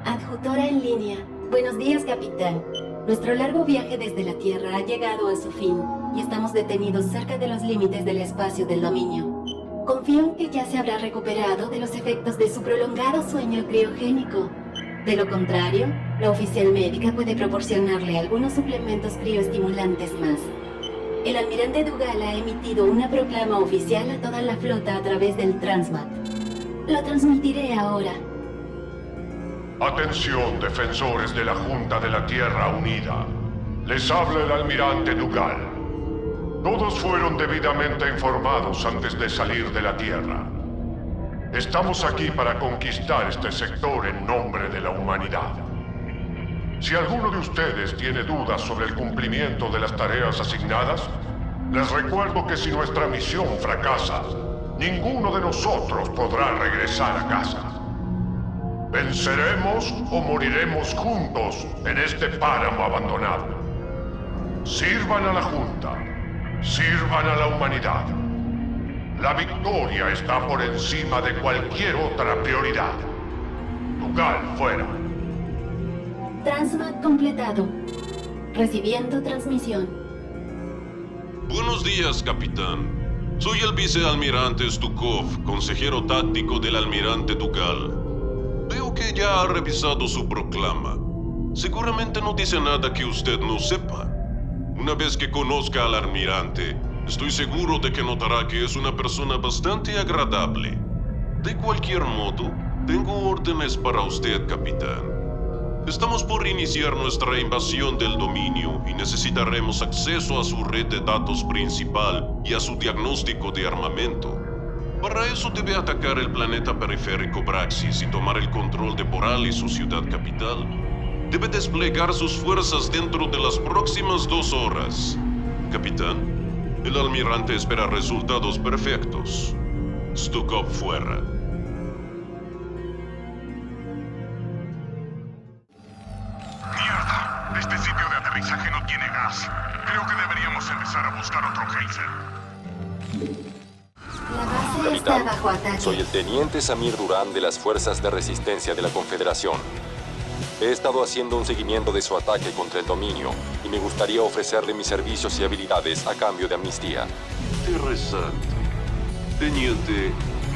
Adjutora en línea. Buenos días, capitán. Nuestro largo viaje desde la Tierra ha llegado a su fin y estamos detenidos cerca de los límites del espacio del dominio. Confío en que ya se habrá recuperado de los efectos de su prolongado sueño criogénico. De lo contrario, la oficial médica puede proporcionarle algunos suplementos crioestimulantes más. El almirante Dougal ha emitido una proclama oficial a toda la flota a través del Transmat. Lo transmitiré ahora. Atención, defensores de la Junta de la Tierra Unida. Les habla el almirante Dougal. Todos fueron debidamente informados antes de salir de la Tierra. Estamos aquí para conquistar este sector en nombre de la humanidad. Si alguno de ustedes tiene dudas sobre el cumplimiento de las tareas asignadas, les recuerdo que si nuestra misión fracasa, ninguno de nosotros podrá regresar a casa. Venceremos o moriremos juntos en este páramo abandonado. Sirvan a la Junta, sirvan a la humanidad. La victoria está por encima de cualquier otra prioridad. Dougal, fuera. Transmat completado. Recibiendo transmisión. Buenos días, capitán. Soy el vicealmirante Stukov, consejero táctico del almirante Dougal. Veo que ya ha revisado su proclama. Seguramente no dice nada que usted no sepa. Una vez que conozca al almirante, estoy seguro de que notará que es una persona bastante agradable. De cualquier modo, tengo órdenes para usted, capitán. Estamos por iniciar nuestra invasión del dominio y necesitaremos acceso a su red de datos principal y a su diagnóstico de armamento. Para eso debe atacar el planeta periférico Braxis y tomar el control de Boral y su ciudad capital. Debe desplegar sus fuerzas dentro de las próximas 2 horas. Capitán, el almirante espera resultados perfectos. Stukov fuera. ¡Mierda! Este sitio de aterrizaje no tiene gas. Creo que deberíamos empezar a buscar otro geyser. La base está Capitán, bajo ataque. soy el teniente Samir Durán de las Fuerzas de Resistencia de la Confederación. He estado haciendo un seguimiento de su ataque contra el dominio y me gustaría ofrecerle mis servicios y habilidades a cambio de amnistía. Interesante. Teniente,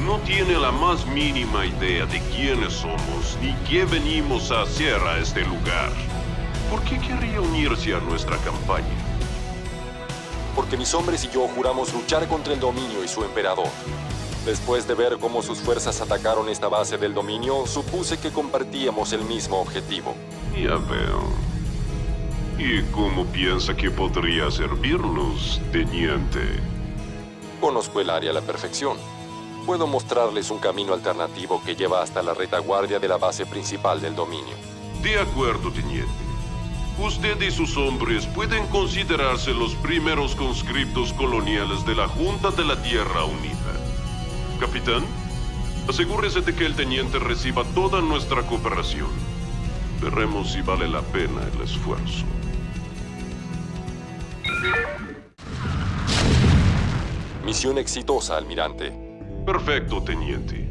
no tiene la más mínima idea de quiénes somos ni qué venimos a hacer a este lugar. ¿Por qué querría unirse a nuestra campaña? Porque mis hombres y yo juramos luchar contra el dominio y su emperador. Después de ver cómo sus fuerzas atacaron esta base del dominio, supuse que compartíamos el mismo objetivo. Ya veo. ¿Y cómo piensa que podría servirnos, teniente? Conozco el área a la perfección. Puedo mostrarles un camino alternativo que lleva hasta la retaguardia de la base principal del dominio. De acuerdo, teniente. Usted y sus hombres pueden considerarse los primeros conscriptos coloniales de la Junta de la Tierra Unida. Capitán, asegúrese de que el teniente reciba toda nuestra cooperación. Veremos si vale la pena el esfuerzo. Misión exitosa, almirante. Perfecto, teniente.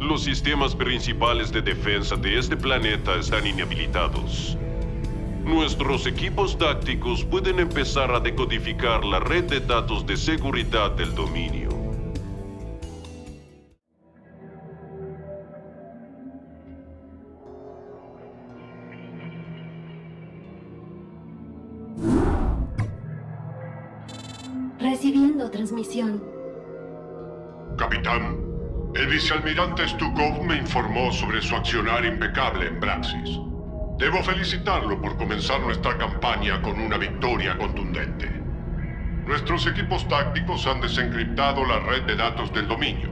Los sistemas principales de defensa de este planeta están inhabilitados. Nuestros equipos tácticos pueden empezar a decodificar la red de datos de seguridad del dominio. Recibiendo transmisión. Capitán, el vicealmirante Stukov me informó sobre su accionar impecable en Braxis. Debo felicitarlo por comenzar nuestra campaña con una victoria contundente. Nuestros equipos tácticos han desencriptado la red de datos del dominio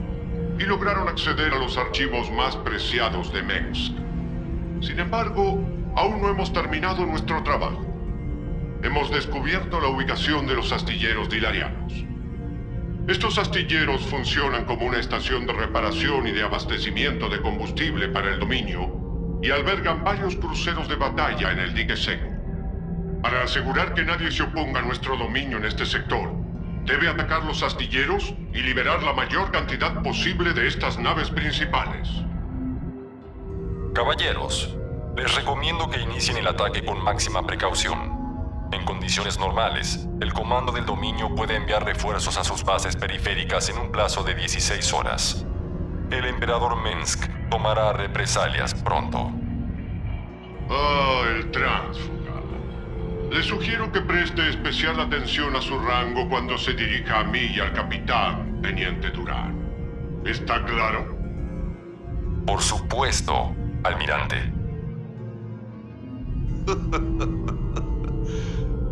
y lograron acceder a los archivos más preciados de Mensk. Sin embargo, aún no hemos terminado nuestro trabajo. Hemos descubierto la ubicación de los astilleros dilarianos. Estos astilleros funcionan como una estación de reparación y de abastecimiento de combustible para el dominio y albergan varios cruceros de batalla en el dique seco. Para asegurar que nadie se oponga a nuestro dominio en este sector, Debe atacar los astilleros y liberar la mayor cantidad posible de estas naves principales. Caballeros, les recomiendo que inicien el ataque con máxima precaución. En condiciones normales, el comando del dominio puede enviar refuerzos a sus bases periféricas en un plazo de 16 horas. El emperador Minsk tomará represalias pronto. Ah, el tránsfuga. Le sugiero que preste especial atención a su rango cuando se dirija a mí y al capitán, Teniente Durán. ¿Está claro? Por supuesto, almirante.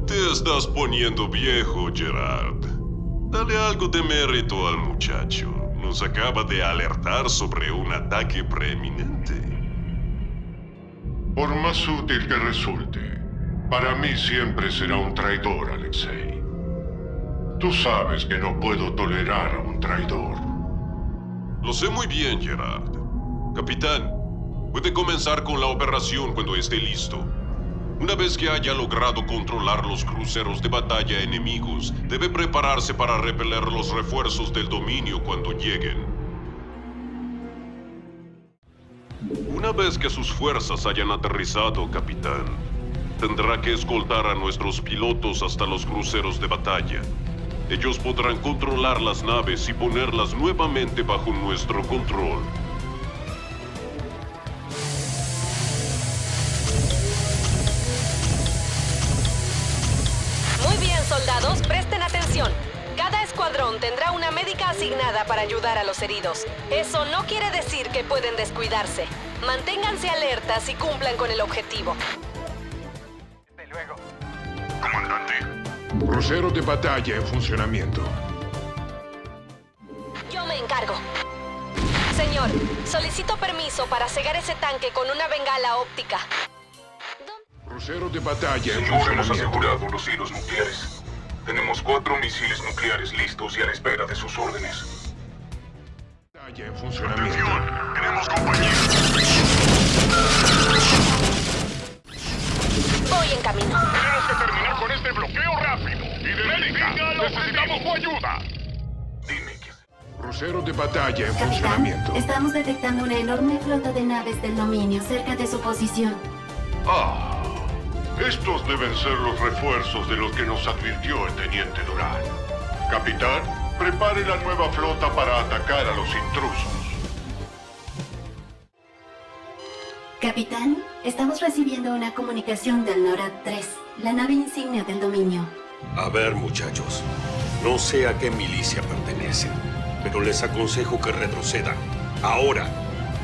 Te estás poniendo viejo, Gerard. Dale algo de mérito al muchacho. Nos acaba de alertar sobre un ataque preeminente. Por más útil que resulte, para mí siempre será un traidor, Alexei. Tú sabes que no puedo tolerar a un traidor. Lo sé muy bien, Gerard. Capitán, puede comenzar con la operación cuando esté listo. Una vez que haya logrado controlar los cruceros de batalla enemigos, debe prepararse para repeler los refuerzos del dominio cuando lleguen. Una vez que sus fuerzas hayan aterrizado, capitán, tendrá que escoltar a nuestros pilotos hasta los cruceros de batalla. Ellos podrán controlar las naves y ponerlas nuevamente bajo nuestro control. Muy bien, soldados, presten atención. Cada escuadrón tendrá una médica asignada para ayudar a los heridos. Eso no quiere decir que pueden descuidarse. Manténganse alertas y cumplan con el objetivo. Desde luego. Comandante. Crucero de batalla en funcionamiento. Yo me encargo. Señor, solicito permiso para cegar ese tanque con una bengala óptica. Crucero de batalla en No hemos funcionamiento. asegurado los hilos nucleares. Tenemos 4 misiles nucleares listos y a la espera de sus órdenes. Batalla en funcionamiento. ¡Tenemos compañía! Voy en camino. Tenemos que terminar con este bloqueo rápido. ¡Identifica! ¡Necesitamos tu ayuda! Dime qué hacer. Crucero de batalla en Capitán, funcionamiento. estamos detectando una enorme flota de naves del dominio cerca de su posición. Ah, estos deben ser los refuerzos de los que nos advirtió el Teniente Durán. Capitán, prepare la nueva flota para atacar a los intrusos. Capitán, estamos recibiendo una comunicación del NORAD 3, la nave insignia del dominio. A ver, muchachos, no sé a qué milicia pertenecen, pero les aconsejo que retrocedan. Ahora,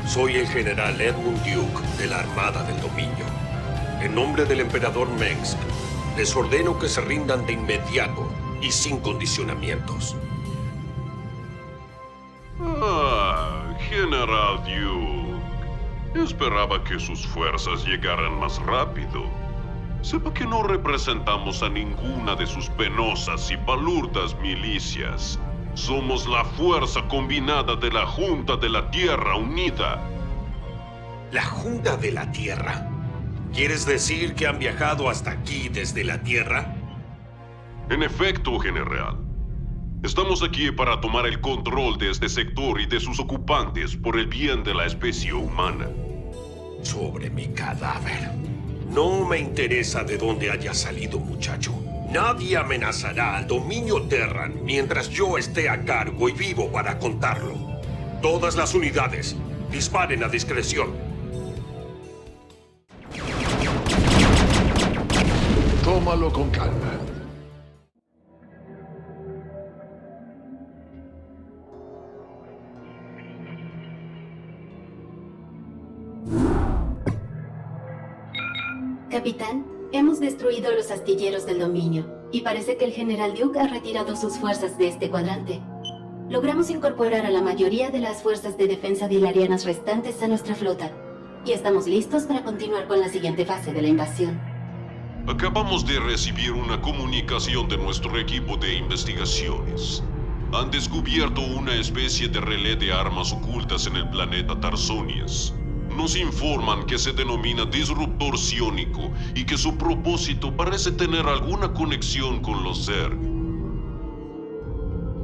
soy el general Edmund Duke de la Armada del Dominio. En nombre del emperador Minsk, les ordeno que se rindan de inmediato y sin condicionamientos. General Duke. Esperaba que sus fuerzas llegaran más rápido. Sepa que no representamos a ninguna de sus penosas y palurdas milicias. Somos la fuerza combinada de la Junta de la Tierra Unida. ¿La Junta de la Tierra? ¿Quieres decir que han viajado hasta aquí desde la Tierra? En efecto, general. Estamos aquí para tomar el control de este sector y de sus ocupantes por el bien de la especie humana. Sobre mi cadáver. No me interesa de dónde haya salido, muchacho. Nadie amenazará al dominio Terran mientras yo esté a cargo y vivo para contarlo. Todas las unidades, disparen a discreción. Tómalo con calma. Capitán, hemos destruido los astilleros del dominio y parece que el general Duke ha retirado sus fuerzas de este cuadrante. Logramos incorporar a la mayoría de las fuerzas de defensa dilarianas restantes a nuestra flota y estamos listos para continuar con la siguiente fase de la invasión. Acabamos de recibir una comunicación de nuestro equipo de investigaciones. Han descubierto una especie de relé de armas ocultas en el planeta Tarsonias. Nos informan que se denomina disruptor psiónico y que su propósito parece tener alguna conexión con los Zerg.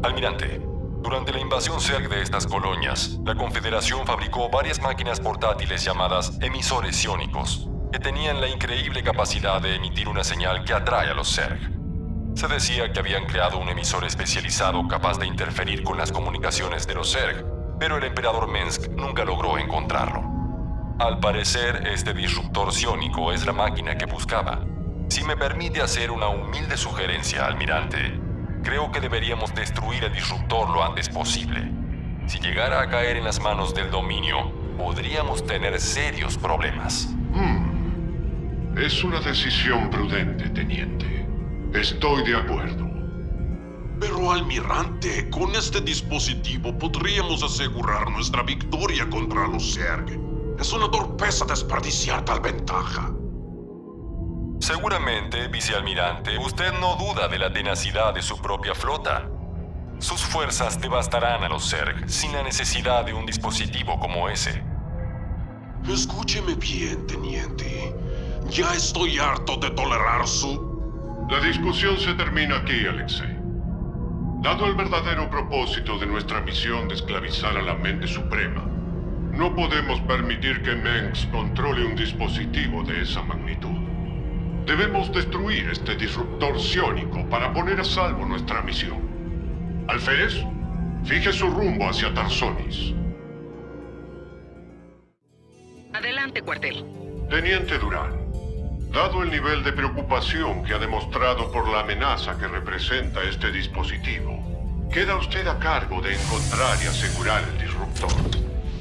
Almirante, durante la invasión Zerg de estas colonias, la Confederación fabricó varias máquinas portátiles llamadas emisores psiónicos, que tenían la increíble capacidad de emitir una señal que atrae a los Zerg. Se decía que habían creado un emisor especializado capaz de interferir con las comunicaciones de los Zerg, pero el emperador Mensk nunca logró encontrarlo. Al parecer, este disruptor psiónico es la máquina que buscaba. Si me permite hacer una humilde sugerencia, almirante, creo que deberíamos destruir el disruptor lo antes posible. Si llegara a caer en las manos del dominio, podríamos tener serios problemas. Es una decisión prudente, teniente. Estoy de acuerdo. Pero, almirante, con este dispositivo podríamos asegurar nuestra victoria contra los Zerg. Es una torpeza desperdiciar tal ventaja. Seguramente, vicealmirante, usted no duda de la tenacidad de su propia flota. Sus fuerzas devastarán a los Zerg sin la necesidad de un dispositivo como ese. Escúcheme bien, teniente. Ya estoy harto de tolerar su... La discusión se termina aquí, Alexei. Dado el verdadero propósito de nuestra misión de esclavizar a la mente suprema, no podemos permitir que Mensk controle un dispositivo de esa magnitud. Debemos destruir este disruptor psiónico para poner a salvo nuestra misión. Alférez, fije su rumbo hacia Tarsonis. Adelante, cuartel. Teniente Durán, dado el nivel de preocupación que ha demostrado por la amenaza que representa este dispositivo, queda usted a cargo de encontrar y asegurar el disruptor.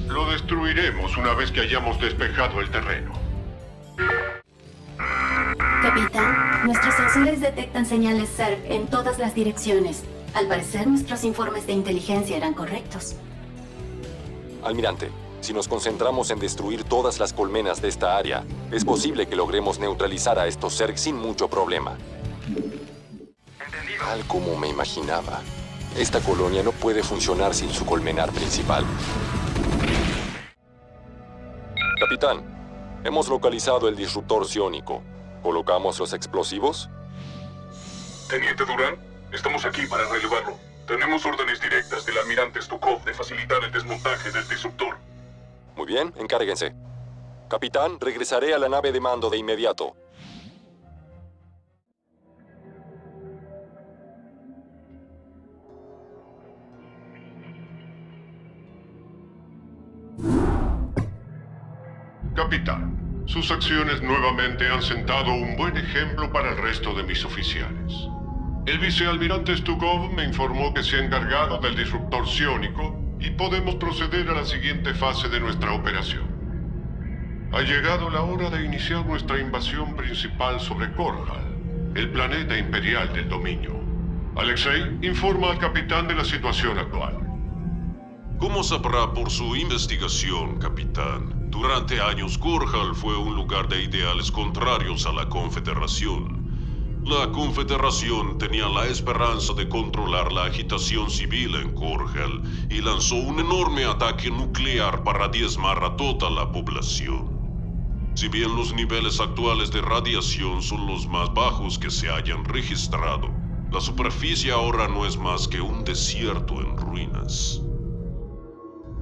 Lo destruiremos una vez que hayamos despejado el terreno. Capitán, nuestros sensores detectan señales Zerg en todas las direcciones. Al parecer, nuestros informes de inteligencia eran correctos. Almirante, si nos concentramos en destruir todas las colmenas de esta área, es posible que logremos neutralizar a estos Zerg sin mucho problema. Tal como me imaginaba, esta colonia no puede funcionar sin su colmenar principal. Capitán, hemos localizado el disruptor psiónico. ¿Colocamos los explosivos? Teniente Durán, estamos aquí para relevarlo. Tenemos órdenes directas del almirante Stukov de facilitar el desmontaje del disruptor. Muy bien, encárguense. Capitán, regresaré a la nave de mando de inmediato. Capitán, sus acciones nuevamente han sentado un buen ejemplo para el resto de mis oficiales. El vicealmirante Stukov me informó que se ha encargado del disruptor psiónico y podemos proceder a la siguiente fase de nuestra operación. Ha llegado la hora de iniciar nuestra invasión principal sobre Korhal, el planeta imperial del dominio. Alexei, informa al capitán de la situación actual. Como sabrá por su investigación, capitán, durante años Korhal fue un lugar de ideales contrarios a la Confederación. La Confederación tenía la esperanza de controlar la agitación civil en Korhal y lanzó un enorme ataque nuclear para diezmar a toda la población. Si bien los niveles actuales de radiación son los más bajos que se hayan registrado, la superficie ahora no es más que un desierto en ruinas.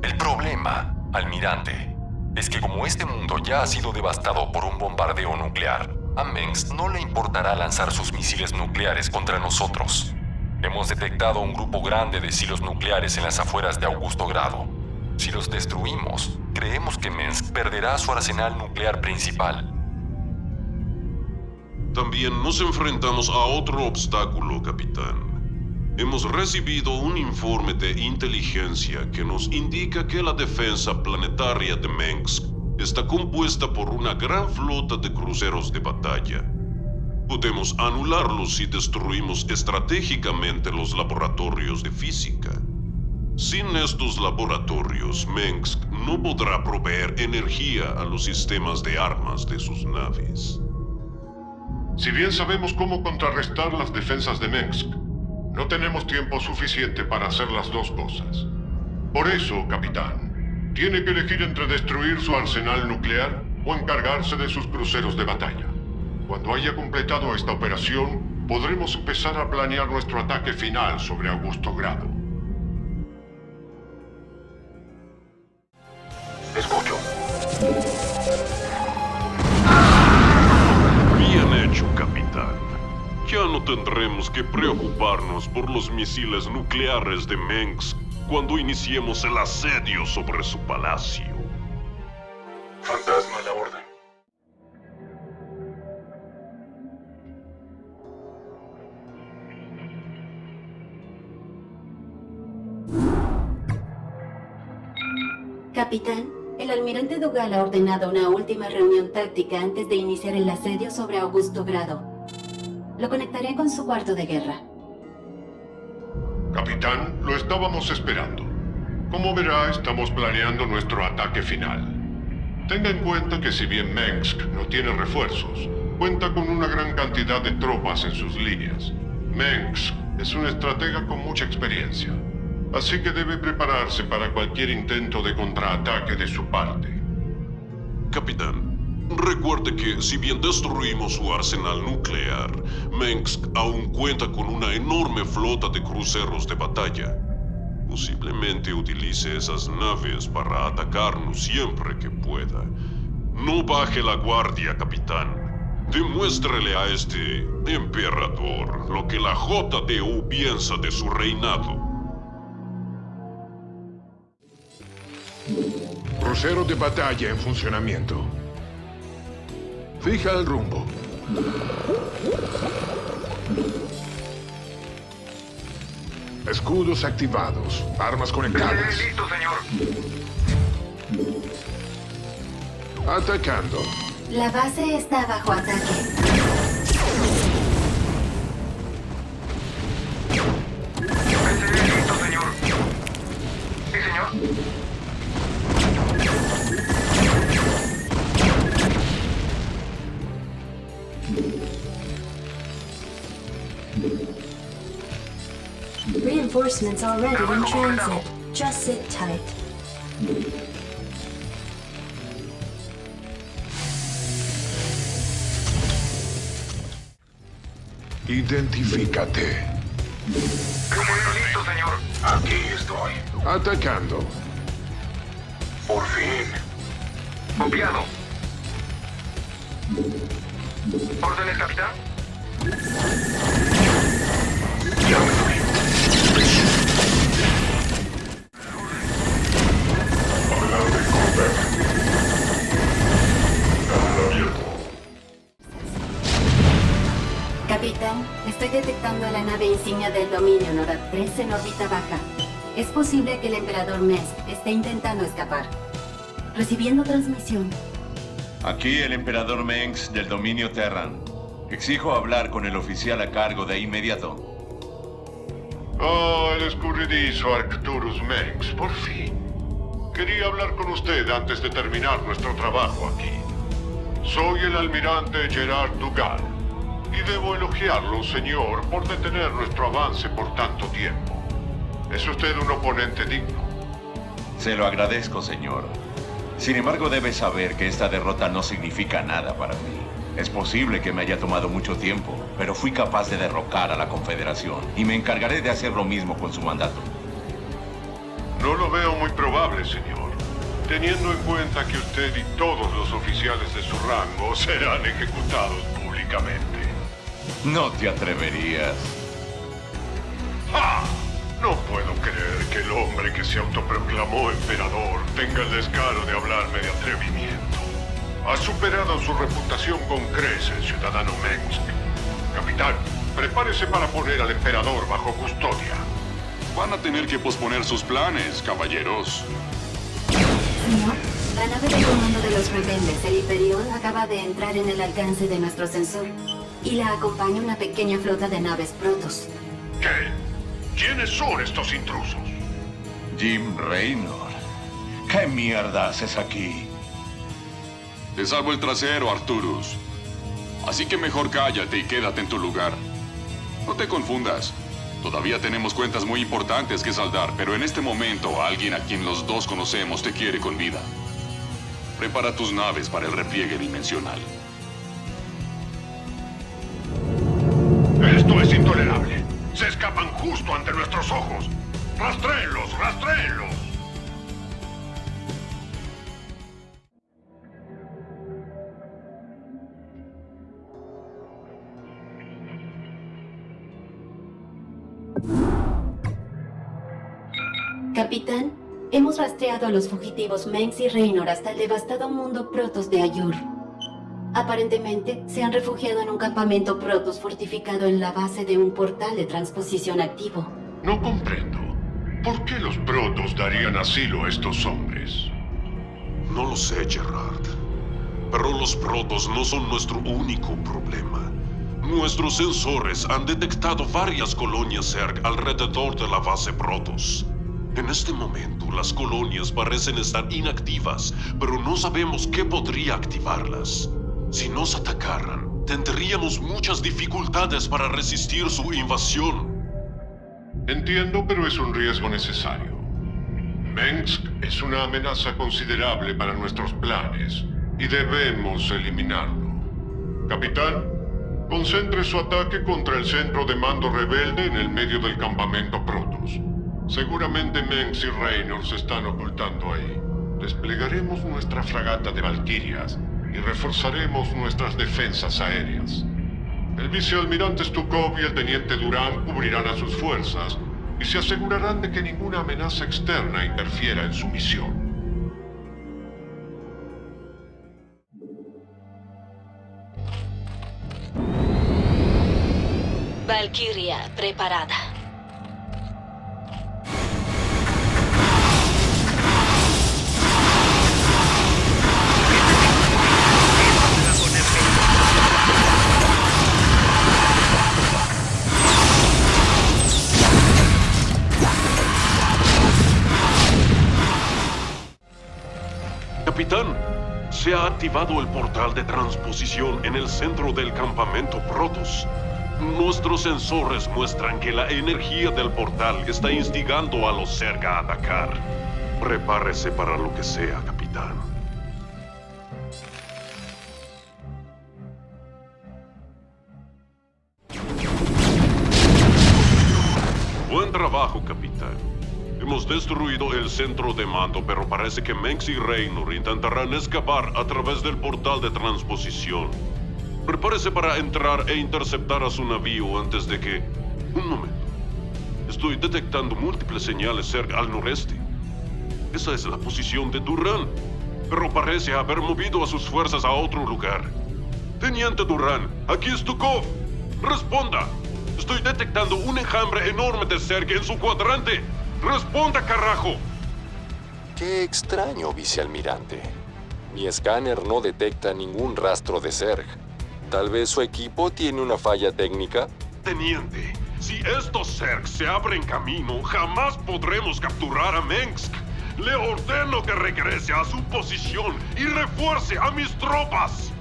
El problema, almirante, es que como este mundo ya ha sido devastado por un bombardeo nuclear, a Mensk no le importará lanzar sus misiles nucleares contra nosotros. Hemos detectado un grupo grande de silos nucleares en las afueras de Augusto Grado. Si los destruimos, creemos que Mensk perderá su arsenal nuclear principal. También nos enfrentamos a otro obstáculo, capitán. Hemos recibido un informe de inteligencia que nos indica que la defensa planetaria de Mensk está compuesta por una gran flota de cruceros de batalla. Podemos anularlos si destruimos estratégicamente los laboratorios de física. Sin estos laboratorios, Mensk no podrá proveer energía a los sistemas de armas de sus naves. Si bien sabemos cómo contrarrestar las defensas de Mensk, no tenemos tiempo suficiente para hacer las dos cosas. Por eso, capitán, tiene que elegir entre destruir su arsenal nuclear o encargarse de sus cruceros de batalla. Cuando haya completado esta operación, podremos empezar a planear nuestro ataque final sobre Augusto Grado. Escucho. Bien hecho, capitán. Ya no tendremos que preocuparnos por los misiles nucleares de Mengsk cuando iniciemos el asedio sobre su palacio. Fantasma a la orden. Capitán, el almirante Dougal ha ordenado una última reunión táctica antes de iniciar el asedio sobre Augusto Grado. Lo conectaré con su cuarto de guerra. Capitán, lo estábamos esperando. Como verá, estamos planeando nuestro ataque final. Tenga en cuenta que si bien Mengsk no tiene refuerzos, cuenta con una gran cantidad de tropas en sus líneas. Mengsk es un estratega con mucha experiencia, así que debe prepararse para cualquier intento de contraataque de su parte. Capitán, recuerde que si bien destruimos su arsenal nuclear, Mengsk aún cuenta con una enorme flota de cruceros de batalla. Posiblemente utilice esas naves para atacarnos siempre que pueda. No baje la guardia, capitán. Demuéstrele a este emperador lo que la JDU piensa de su reinado. Crucero de batalla en funcionamiento. Fija el rumbo. Escudos activados. Armas conectadas. Listo, señor. Atacando. La base está bajo ataque. Listo, señor. Sí, señor. Reinforcements already in transit. Just sit tight. Identifícate. Listo, señor. Aquí estoy. Atacando. Por fin. Copiado. ¿Órdenes, capitán? Ya me fui. Adelante, Corbett. Canal abierto. Capitán, estoy detectando la nave insignia del dominio Norad 3 en órbita baja. Es posible que el emperador Mengsk esté intentando escapar. Recibiendo transmisión. Aquí el emperador Mengsk del dominio Terran. Exijo hablar con el oficial a cargo de inmediato. Oh, el escurridizo Arcturus Mengsk, por fin. Quería hablar con usted antes de terminar nuestro trabajo aquí. Soy el almirante Gerard Dougal, y debo elogiarlo, señor, por detener nuestro avance por tanto tiempo. Es usted un oponente digno. Se lo agradezco, señor. Sin embargo, debe saber que esta derrota no significa nada para mí. Es posible que me haya tomado mucho tiempo, pero fui capaz de derrocar a la Confederación y me encargaré de hacer lo mismo con su mandato. No lo veo muy probable, señor, teniendo en cuenta que usted y todos los oficiales de su rango serán ejecutados públicamente. No te atreverías. ¡Ja! No puedo creer que el hombre que se autoproclamó emperador tenga el descaro de hablarme de atrevimiento. Ha superado su reputación con creces, ciudadano Mengsk. Capitán, prepárese para poner al emperador bajo custodia. Van a tener que posponer sus planes, caballeros. Señor, la nave de comando de los rebeldes, el Hyperion, acaba de entrar en el alcance de nuestro sensor. Y la acompaña una pequeña flota de naves Protoss. ¿Qué? ¿Quiénes son estos intrusos? Jim Raynor. ¿Qué mierda haces aquí? Te salvo el trasero, Arturus. Así que mejor cállate y quédate en tu lugar. No te confundas. Todavía tenemos cuentas muy importantes que saldar, pero en este momento alguien a quien los dos conocemos te quiere con vida. Prepara tus naves para el repliegue dimensional. Esto es intolerable. Se escapan justo ante nuestros ojos. ¡Rastréenlos! ¡Rastréenlos! Capitán, hemos rastreado a los fugitivos Mengs y Raynor hasta el devastado mundo Protoss de Ayur. Aparentemente, se han refugiado en un campamento Protoss fortificado en la base de un portal de transposición activo. No comprendo. ¿Por qué los Protoss darían asilo a estos hombres? No lo sé, Gerard. Pero los Protoss no son nuestro único problema. Nuestros sensores han detectado varias colonias Zerg alrededor de la base Protoss. En este momento, las colonias parecen estar inactivas, pero no sabemos qué podría activarlas. Si nos atacaran, tendríamos muchas dificultades para resistir su invasión. Entiendo, pero es un riesgo necesario. Mengsk es una amenaza considerable para nuestros planes y debemos eliminarlo. Capitán, concentre su ataque contra el centro de mando rebelde en el medio del campamento Protoss. Seguramente Mengs y Raynor se están ocultando ahí. Desplegaremos nuestra fragata de Valquirias y reforzaremos nuestras defensas aéreas. El vicealmirante Stukov y el teniente Durán cubrirán a sus fuerzas y se asegurarán de que ninguna amenaza externa interfiera en su misión. Valkyria preparada. Capitán, se ha activado el portal de transposición en el centro del campamento Protoss. Nuestros sensores muestran que la energía del portal está instigando a los Zerg a atacar. Prepárese para lo que sea, capitán. Buen trabajo, capitán. Hemos destruido el centro de mando, pero parece que Mengs y Raynor intentarán escapar a través del portal de transposición. Prepárese para entrar e interceptar a su navío antes de que... Un momento. Estoy detectando múltiples señales cerca al noreste. Esa es la posición de Durán, pero parece haber movido a sus fuerzas a otro lugar. Teniente Durán, aquí es Stukov. Responda. Estoy detectando un enjambre enorme de Zerg en su cuadrante. ¡Responda, carajo! Qué extraño, vicealmirante. Mi escáner no detecta ningún rastro de Zerg. ¿Tal vez su equipo tiene una falla técnica? Teniente, si estos Zerg se abren camino, jamás podremos capturar a Mengsk. Le ordeno que regrese a su posición y refuerce a mis tropas.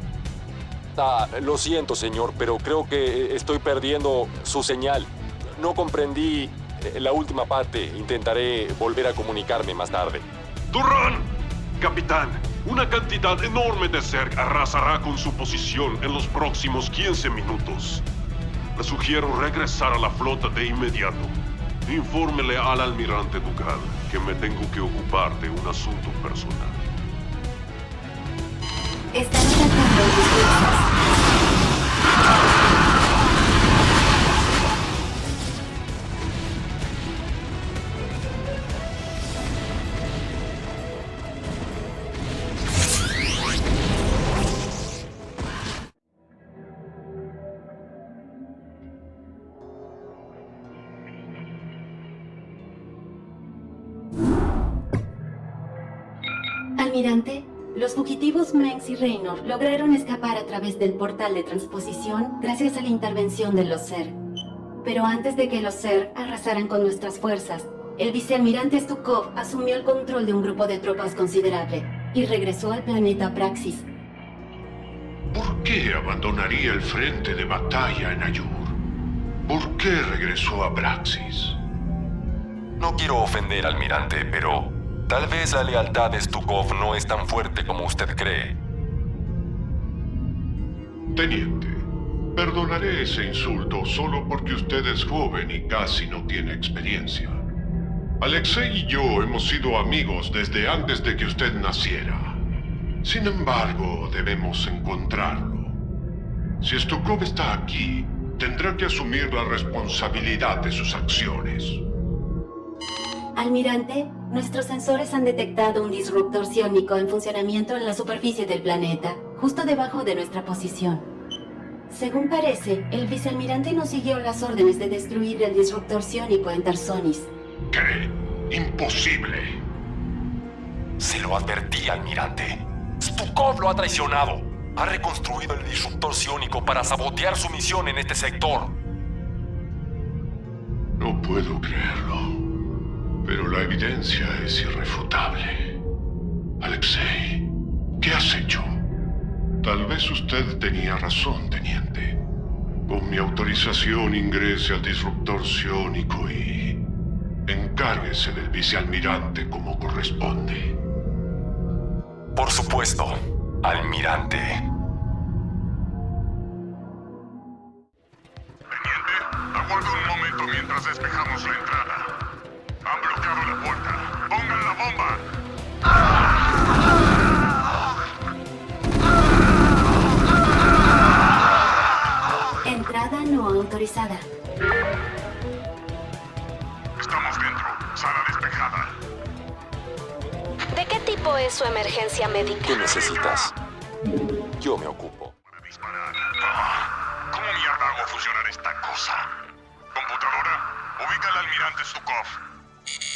Lo siento, señor, pero creo que estoy perdiendo su señal. No comprendí la última parte. Intentaré volver a comunicarme más tarde. ¡Durán! Capitán, una cantidad enorme de Zerg arrasará con su posición en los próximos 15 minutos. Le sugiero regresar a la flota de inmediato. Infórmele al almirante Dugal que me tengo que ocupar de un asunto personal. Están atacando a tus fuerzas. Almirante, los fugitivos Mengs y Raynor lograron escapar a través del portal de transposición gracias a la intervención de los Zerg. Pero antes de que los Zerg arrasaran con nuestras fuerzas, el vicealmirante Stukov asumió el control de un grupo de tropas considerable y regresó al planeta Praxis. ¿Por qué abandonaría el frente de batalla en Ayur? ¿Por qué regresó a Praxis? No quiero ofender, almirante, pero tal vez la lealtad de Stukov no es tan fuerte como usted cree. Teniente, Perdonaré ese insulto solo porque usted es joven y casi no tiene experiencia. Alexei y yo hemos sido amigos desde antes de que usted naciera. Sin embargo, debemos encontrarlo. Si Stukov está aquí, tendrá que asumir la responsabilidad de sus acciones. Almirante, nuestros sensores han detectado un disruptor psiónico en funcionamiento en la superficie del planeta, justo debajo de nuestra posición. Según parece, el vicealmirante no siguió las órdenes de destruir el disruptor psiónico en Tarsonis. ¿Qué? ¡Imposible! Se lo advertí, almirante. Stukov lo ha traicionado. Ha reconstruido el disruptor psiónico para sabotear su misión en este sector. No puedo creerlo, pero la evidencia es irrefutable. Alexei, ¿qué has hecho? Tal vez usted tenía razón, teniente. Con mi autorización ingrese al disruptor psiónico y encárguese del vicealmirante como corresponde. Por supuesto, almirante. Teniente, aguarde un momento mientras despejamos la entrada. Han bloqueado la puerta. ¡Pongan la bomba! Entrada no autorizada. Estamos dentro. Sala despejada. ¿De qué tipo es su emergencia médica? ¿Qué necesitas? Yo me ocupo. Para disparar. ¿Cómo mierda hago funcionar esta cosa? Computadora, ubica al almirante Stukov.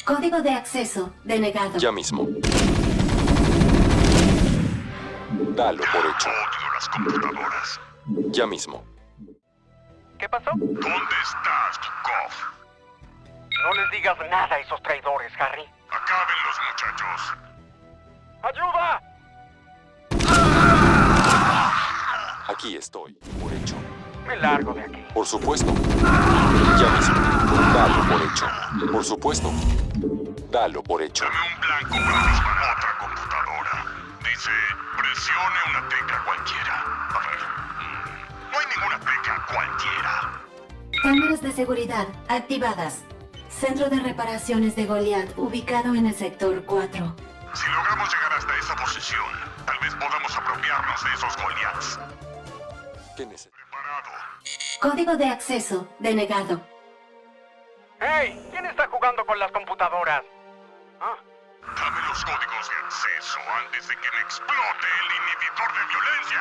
Código de acceso denegado. Ya mismo. Dalo por hecho. Odio las computadoras. Ya mismo. ¿Qué pasó? ¿Dónde está Stukov? No les digas nada a esos traidores, Harry. Acaben los muchachos. ¡Ayuda! Aquí estoy, por hecho. Me largo de aquí. Por supuesto. Ya mismo. Dalo por hecho. Por supuesto. Dalo por hecho. Dame un blanco para disparar. Otra computadora. Dice, presione una tecla cualquiera. A ver. No hay ninguna tecla cualquiera. Cámaras de seguridad activadas. Centro de reparaciones de Goliath ubicado en el sector 4. Si logramos llegar hasta esa posición, tal vez podamos apropiarnos de esos Goliaths. ¿Qué necesitas? Preparado. Código de acceso denegado. ¡Hey! ¿Quién está jugando con las computadoras? ¿Ah? Dame los códigos de acceso antes de que me explote el inhibidor de violencia.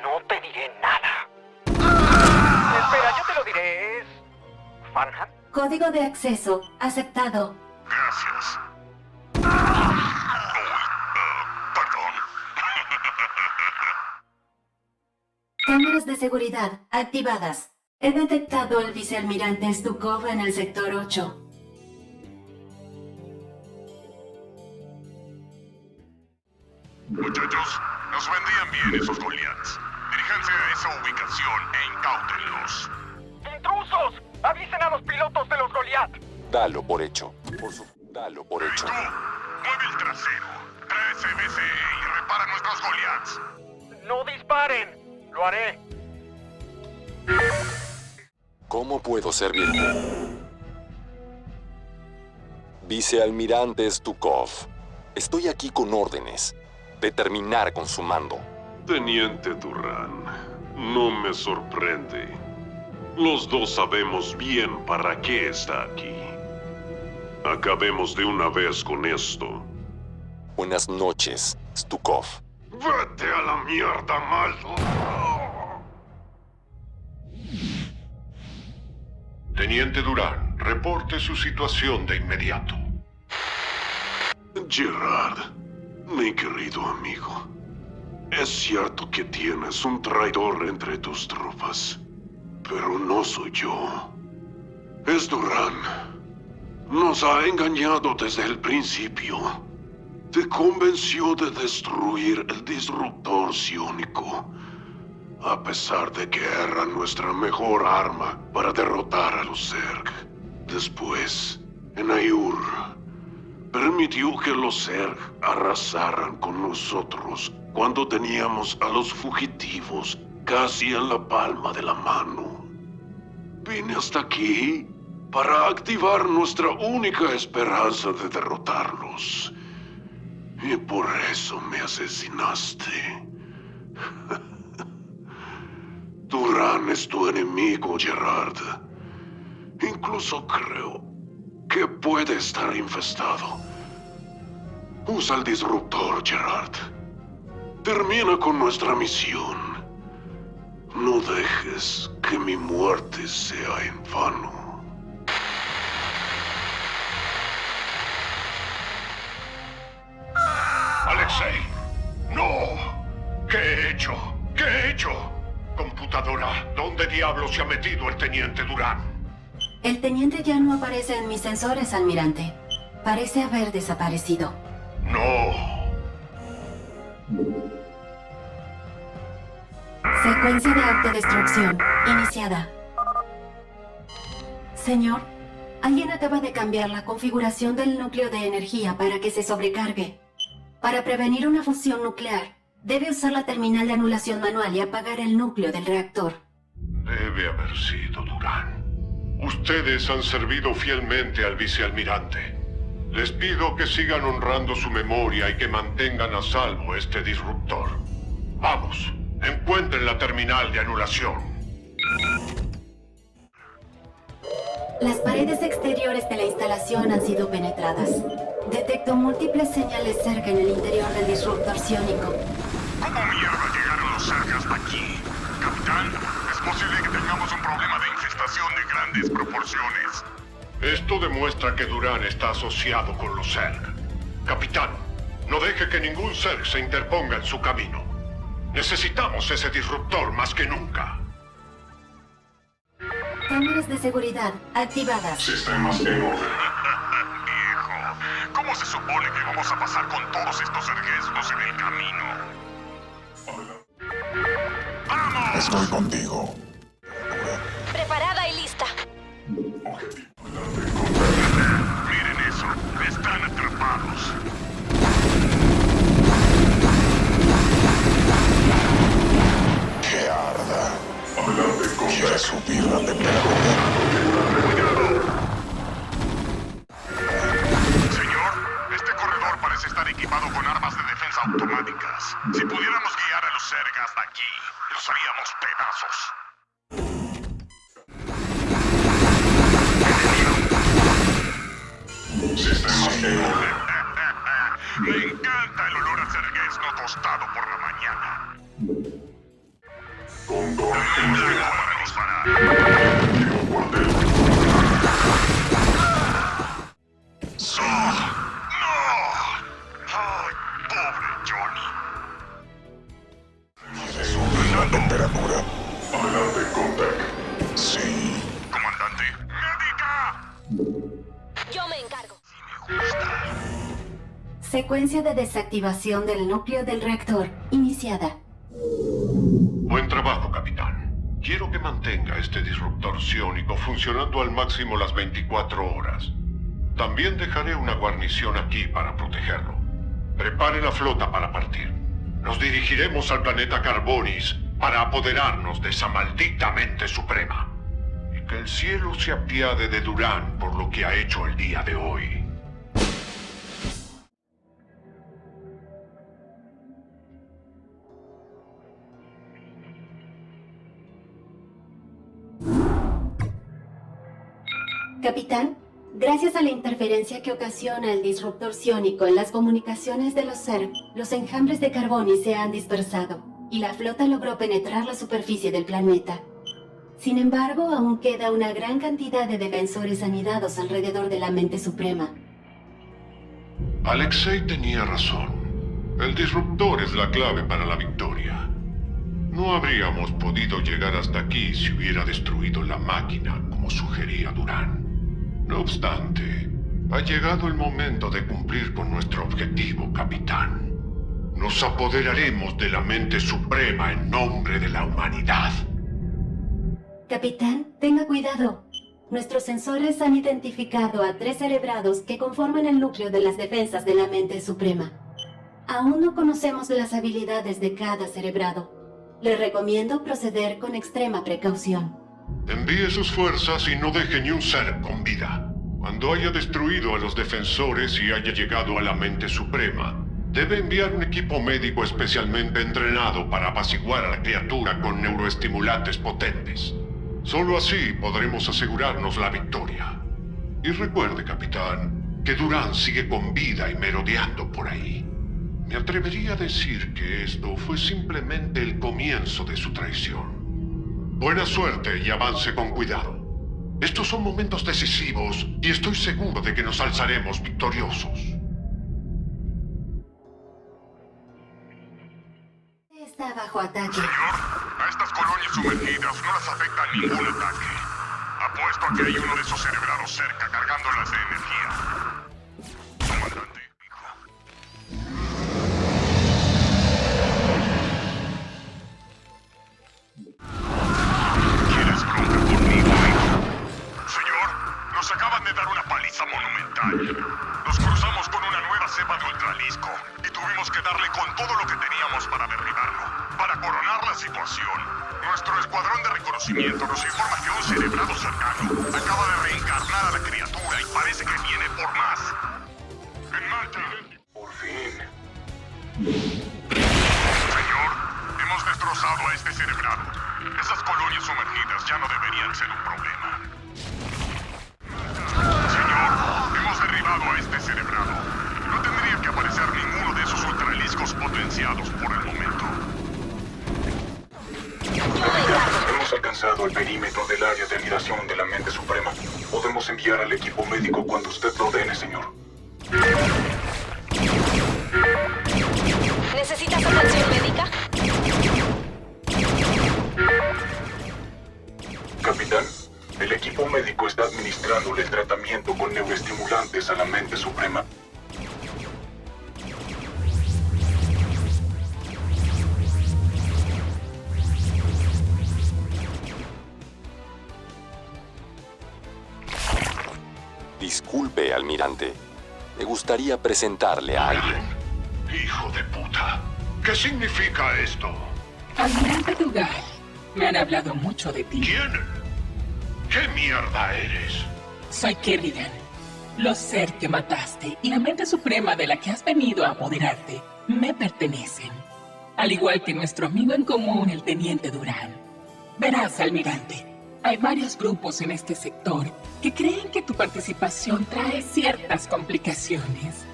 No te diré nada. Espera, yo te lo diré. ¿Es Farhan? Código de acceso aceptado. Gracias. Perdón. Cámaras de seguridad activadas. He detectado al vicealmirante Stukov en el sector 8. Muchachos, nos vendrían bien esos Goliaths. Diríjanse a esa ubicación e incáutenlos. ¡Intrusos! ¡Avisen a los pilotos de los Goliath! Dalo por hecho. Dalo por hecho. Tú, mueve el trasero. Trae ese BCE y repara nuestros Goliaths. ¡No disparen! ¡Lo haré! ¿Cómo puedo servirte? Vicealmirante Stukov. Estoy aquí con órdenes de terminar con su mando. Teniente Duran, no me sorprende. Los dos sabemos bien para qué está aquí. Acabemos de una vez con esto. Buenas noches, Stukov. ¡Vete a la mierda, maldo! Teniente Durán, reporte su situación de inmediato. Gerard, mi querido amigo, es cierto que tienes un traidor entre tus tropas, pero no soy yo. Es Durán. Nos ha engañado desde el principio. Te convenció de destruir el disruptor psiónico, a pesar de que era nuestra mejor arma para derrotar a los Zerg. Después, en Aiur, permitió que los Zerg arrasaran con nosotros cuando teníamos a los fugitivos casi en la palma de la mano. Vine hasta aquí para activar nuestra única esperanza de derrotarlos. Y por eso me asesinaste. Durán es tu enemigo, Gerard. Incluso creo que puede estar infestado. Usa el disruptor, Gerard. Termina con nuestra misión. No dejes que mi muerte sea en vano. Alexei, no. ¿Qué he hecho? ¿Qué he hecho? Computadora, ¿dónde diablos se ha metido el teniente Durán? El teniente ya no aparece en mis sensores, almirante. Parece haber desaparecido. No. Secuencia de autodestrucción iniciada. Señor, alguien acaba de cambiar la configuración del núcleo de energía para que se sobrecargue. Para prevenir una fusión nuclear, debe usar la terminal de anulación manual y apagar el núcleo del reactor. Debe haber sido Durán. Ustedes han servido fielmente al vicealmirante. Les pido que sigan honrando su memoria y que mantengan a salvo este disruptor. Vamos, encuentren la terminal de anulación. Las paredes exteriores de la instalación han sido penetradas. Detecto múltiples señales cerca en el interior del disruptor psiónico. ¿Cómo mierda llegaron los Zerg hasta aquí? Capitán, es posible que tengamos un problema de infestación de grandes proporciones. Esto demuestra que Durán está asociado con los Zerg. Capitán, no deje que ningún Zerg se interponga en su camino. Necesitamos ese disruptor más que nunca. Cámaras de seguridad activadas. Sistemas en orden. Viejo, ¿cómo se supone que vamos a pasar con todos estos erguestos en el camino? ¡Vamos! Estoy contigo. Preparada y lista. Miren eso, están atrapados. Que arda. ¿Quieres subir la temperatura? Señor, este corredor parece estar equipado con armas de defensa automáticas. Si pudiéramos guiar a los Zerg hasta aquí, los haríamos pedazos. Sistemas en orden. Me encanta el olor a cergués no tostado por la mañana. Para disparar. ¡No! ¡Ay, pobre Johnny! ¿Quieres subir la temperatura? Adelante, Contact. Sí. Comandante. ¡Médica! Yo me encargo. Secuencia de desactivación del núcleo del reactor iniciada. Buen trabajo, capitán. Quiero que mantenga este disruptor psiónico funcionando al máximo las 24 horas. También dejaré una guarnición aquí para protegerlo. Prepare la flota para partir. Nos dirigiremos al planeta Carbonis para apoderarnos de esa maldita mente suprema. Y que el cielo se apiade de Durán por lo que ha hecho el día de hoy. Capitán, gracias a la interferencia que ocasiona el disruptor psiónico en las comunicaciones de los Zerg, los enjambres de Carbonis se han dispersado y la flota logró penetrar la superficie del planeta. Sin embargo, aún queda una gran cantidad de defensores anidados alrededor de la mente suprema. Alexei tenía razón. El disruptor es la clave para la victoria. No habríamos podido llegar hasta aquí si hubiera destruido la máquina como sugería Durán. No obstante, ha llegado el momento de cumplir con nuestro objetivo, capitán. Nos apoderaremos de la mente suprema en nombre de la humanidad. Capitán, tenga cuidado. Nuestros sensores han identificado a 3 cerebrados que conforman el núcleo de las defensas de la mente suprema. Aún no conocemos las habilidades de cada cerebrado. Le recomiendo proceder con extrema precaución. Envíe sus fuerzas y no deje ni un ser con vida. Cuando haya destruido a los defensores y haya llegado a la mente suprema, debe enviar un equipo médico especialmente entrenado para apaciguar a la criatura con neuroestimulantes potentes. Solo así podremos asegurarnos la victoria. Y recuerde, capitán, que Durán sigue con vida y merodeando por ahí. Me atrevería a decir que esto fue simplemente el comienzo de su traición. Buena suerte y avance con cuidado. Estos son momentos decisivos y estoy seguro de que nos alzaremos victoriosos. Está bajo ataque. Señor, a estas colonias sumergidas no las afecta ningún ataque. Apuesto a que hay uno de esos cerebrados cerca cargándolas de energía. Comandante, hijo. ¿Quieres bronca conmigo, hijo? Señor, nos acaban de dar una paliza monumental. Nos cruzamos con una nueva cepa de ultralisco y tuvimos que darle con todo lo que teníamos para derribarlo. Para coronar la situación, nuestro escuadrón de reconocimiento nos informa que un cerebrado cercano acaba de reencarnar a la criatura y parece que viene por más. ¡En marcha! Por fin. Señor, hemos destrozado a este cerebrado. Esas colonias sumergidas ya no deberían ser un problema. Señor, hemos derribado a este cerebrado. No tendría que aparecer ninguno de esos ultraliscos potenciados por el momento. Hemos alcanzado el perímetro del área de miración de la mente suprema. Podemos enviar al equipo médico cuando usted lo ordene, señor. ¿Necesitas atención médica? Capitán, el equipo médico está administrándole el tratamiento con neuroestimulantes a la mente suprema. Disculpe, almirante. Me gustaría presentarle a alguien. Hijo de puta. ¿Qué significa esto? Almirante Dugal, me han hablado mucho de ti. ¿Quién? ¿Qué mierda eres? Soy Kerrigan. Los ser que mataste y la mente suprema de la que has venido a apoderarte me pertenecen. Al igual que nuestro amigo en común, el teniente Durán. Verás, almirante, hay varios grupos en este sector que creen que tu participación trae ciertas complicaciones.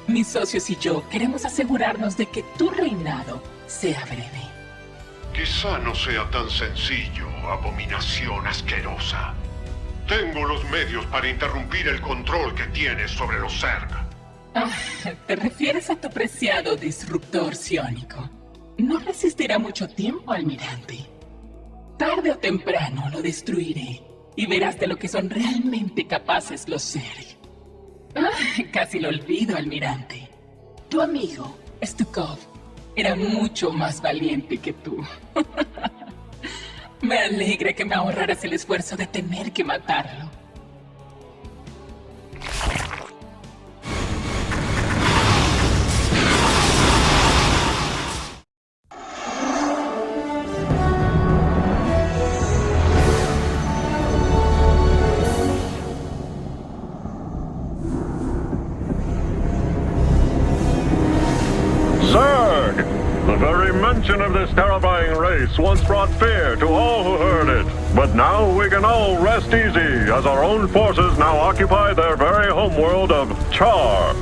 Mis socios y yo queremos asegurarnos de que tu reinado sea breve. Quizá no sea tan sencillo, abominación asquerosa. Tengo los medios para interrumpir el control que tienes sobre los Zerg. ¿Te refieres a tu preciado disruptor psiónico? No resistirá mucho tiempo, almirante. Tarde o temprano lo destruiré y verás de lo que son realmente capaces los Zerg. Casi lo olvido, almirante. Tu amigo, Stukov, era mucho más valiente que tú. Me alegra que me ahorraras el esfuerzo de tener que matarlo. Zerg! The very mention of this terrifying race once brought fear to all who heard it. But now we can all rest easy, as our own forces now occupy their very homeworld of Char.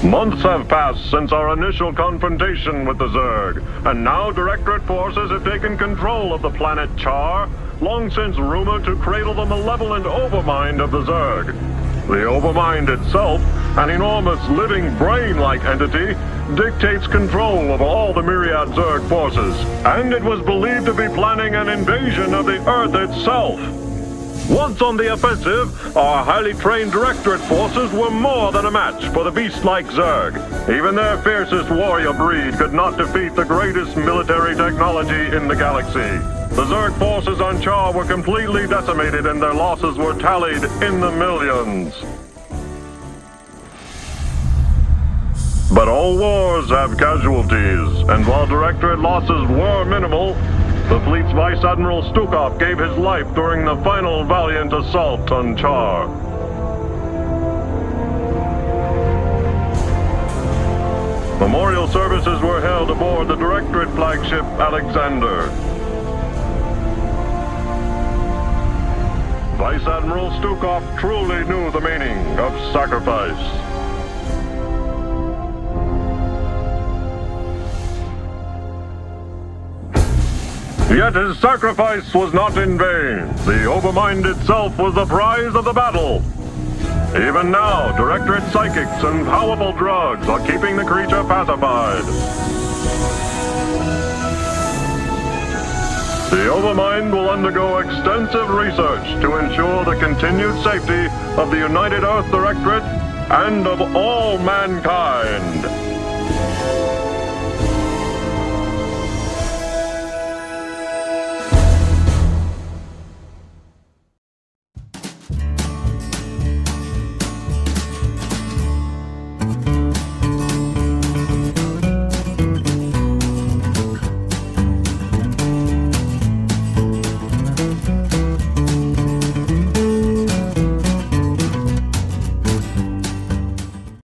Months have passed since our initial confrontation with the Zerg, and now Directorate forces have taken control of the planet Char, long since rumored to cradle the malevolent overmind of the Zerg. The overmind itself, an enormous living brain-like entity, dictates control over all the myriad Zerg forces, and it was believed to be planning an invasion of the Earth itself. Once on the offensive, our highly trained Directorate forces were more than a match for the beast-like Zerg. Even their fiercest warrior breed could not defeat the greatest military technology in the galaxy. The Zerg forces on Char were completely decimated and their losses were tallied in the millions. But all wars have casualties, and while Directorate losses were minimal, the fleet's Vice Admiral Stukov gave his life during the final valiant assault on Char. Memorial services were held aboard the Directorate flagship Alexander. Vice Admiral Stukov truly knew the meaning of sacrifice. Yet his sacrifice was not in vain. The Overmind itself was the prize of the battle. Even now, Directorate psychics and powerful drugs are keeping the creature pacified. The Overmind will undergo extensive research to ensure the continued safety of the United Earth Directorate and of all mankind.